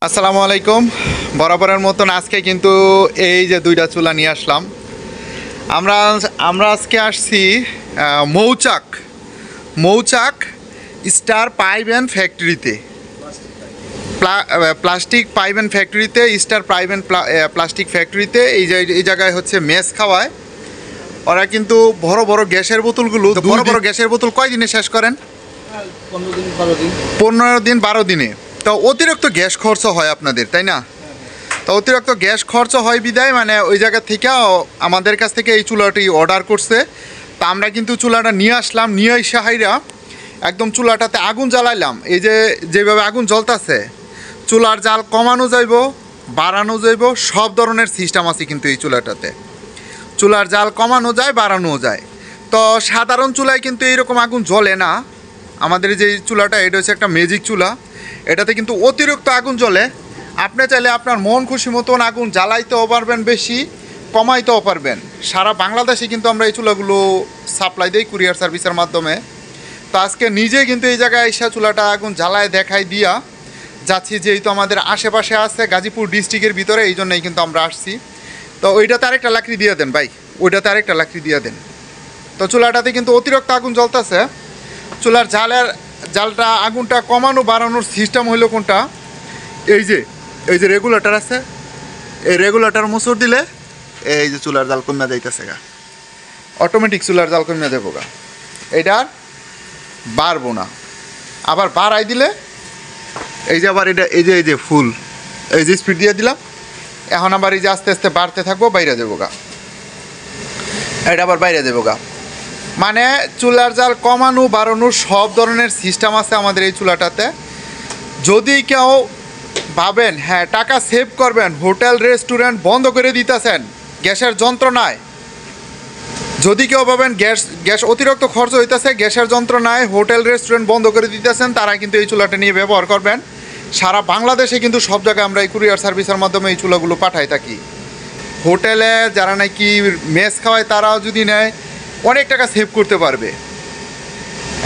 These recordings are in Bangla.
আসসালামু আলাইকুম। বরাবরের মতন আজকে কিন্তু এই যে দুইটা চুলা নিয়ে আসলাম। আমরা আজকে আসছি মৌচাক স্টার পাইপ অ্যান্ড ফ্যাক্টরিতে, প্লাস্টিক পাইপ অ্যান্ড ফ্যাক্টরিতে, স্টার পাইপ অ্যান্ড প্লাস্টিক ফ্যাক্টরিতে। এই জায়গায় হচ্ছে মেস খাওয়ায় ওরা। কিন্তু বড় বড় গ্যাসের বোতলগুলো, বড় গ্যাসের বোতল কয়দিনে শেষ করেন? 15 দিন 12 দিনে। তো অতিরিক্ত গ্যাস খরচ হয় আপনাদের, তাই না? তো অতিরিক্ত গ্যাস খরচ হয় বিদায় মানে ওই জায়গা থেকে আমাদের কাছ থেকে এই চুলাটি অর্ডার করছে। তা আমরা কিন্তু চুলাটা নিয়ে আসলাম, নিয়ে এসে হাইরা একদম চুলাটাতে আগুন জ্বালাইলাম। এই যে যেভাবে আগুন জ্বলতেছে, চুলার জাল কমানো যাইব, বাড়ানো যাইব, সব ধরনের সিস্টেম আছে কিন্তু এই চুলাটাতে। চুলার জাল কমানো যায়, বাড়ানো যায়। তো সাধারণ চুলায় কিন্তু এইরকম আগুন জ্বলে না। আমাদের যে চুলাটা, এটা হচ্ছে একটা ম্যাজিক চুলা, এটাতে কিন্তু অতিরিক্ত আগুন জ্বলে। আপনি চাইলে আপনার মন খুশি মতন আগুন জ্বালাইতেও পারবেন, বেশি কমাইতেও পারবেন। সারা বাংলাদেশে কিন্তু আমরা এই চুলাগুলো সাপ্লাই দিই কুরিয়ার সার্ভিসের মাধ্যমে। তো আজকে নিজে কিন্তু এই জায়গায় এসে চুলাটা আগুন জ্বালায় দেখাই দিয়া যাচ্ছি, যেহেতু আমাদের আশেপাশে আছে গাজীপুর ডিস্ট্রিক্টের ভিতরে, এই জন্যই কিন্তু আমরা আসছি। তো ওইটাতে আরেকটা লাকড়ি দিয়ে দেন ভাই, ওইটাতে আরেকটা লাকড়ি দিয়ে দেন। তো চুলাটাতে কিন্তু অতিরিক্ত আগুন জ্বলতেছে। চুলার জালটা আগুনটা কমানো বাড়ানোর সিস্টেম হইলো কোনটা? এই যে রেগুলেটর আছে, এই রেগুলেটর মুসুর দিলে এই যে চুলার জাল কমে যাইতেছে গা, অটোমেটিক চুলার জাল কমে যাবো গা। এইটার বাড়বো না, আবার বাড়াই দিলে এই যে আবার এটা এই যে ফুল, এই যে স্পিড দিয়ে দিলাম, এখন আবার এই যে আস্তে আস্তে বাড়তে থাকবো, বাইরে যাবো গা, এটা আবার বাইরে যাবো গা। মানে চুলার জাল কমানো বাড়ানোর সব ধরনের সিস্টেম আছে আমাদের এই চুলাটাতে। যদি কেউ ভাবেন হ্যাঁ টাকা সেভ করবেন, হোটেল রেস্টুরেন্ট বন্ধ করে দিতেছেন গ্যাসের যন্ত্রণায়, যদি কেউ ভাবেন গ্যাস অতিরিক্ত খরচ হইতেছে, গ্যাসের যন্ত্রণায় হোটেল রেস্টুরেন্ট বন্ধ করে দিতেছেন, তারা কিন্তু এই চুলাটা নিয়ে ব্যবহার করবেন। সারা বাংলাদেশে কিন্তু সব জায়গায় আমরা এই কুরিয়ার সার্ভিসের মাধ্যমে এই চুলাগুলো পাঠাই থাকি। হোটেলে যারা নাকি মেস খাওয়ায় তারাও যদি নেয় অনেক টাকা সেভ করতে পারবে।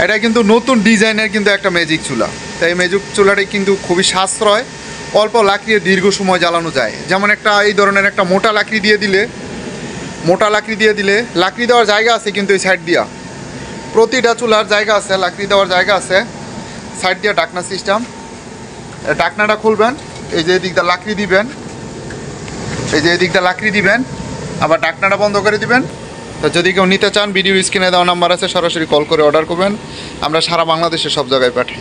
এটা কিন্তু নতুন ডিজাইনের কিন্তু একটা ম্যাজিক চুলা। তাই এই ম্যাজিক চুলাটি কিন্তু খুবই সাশ্রয়, অল্প লাকড়ি দীর্ঘ সময় জ্বালানো যায়। যেমন একটা এই ধরনের একটা মোটা লাকড়ি দিয়ে দিলে, লাকড়ি দেওয়ার জায়গা আছে কিন্তু এই সাইড দিয়া, প্রতিটা চুলার জায়গা আছে, লাকড়ি দেওয়ার জায়গা আছে। সাইড দিয়া ঢাকনা সিস্টেম, ঢাকনাটা খুলবেন, এই যে এদিকটা লাকড়ি দিবেন, আবার ঢাকনাটা বন্ধ করে দিবেন। তো যদি কেউ নিতে চান, ভিডিও স্ক্রিনে দেওয়া নাম্বার আছে, সরাসরি কল করে অর্ডার করবেন। আমরা সারা বাংলাদেশে সব জায়গায় পাঠাই।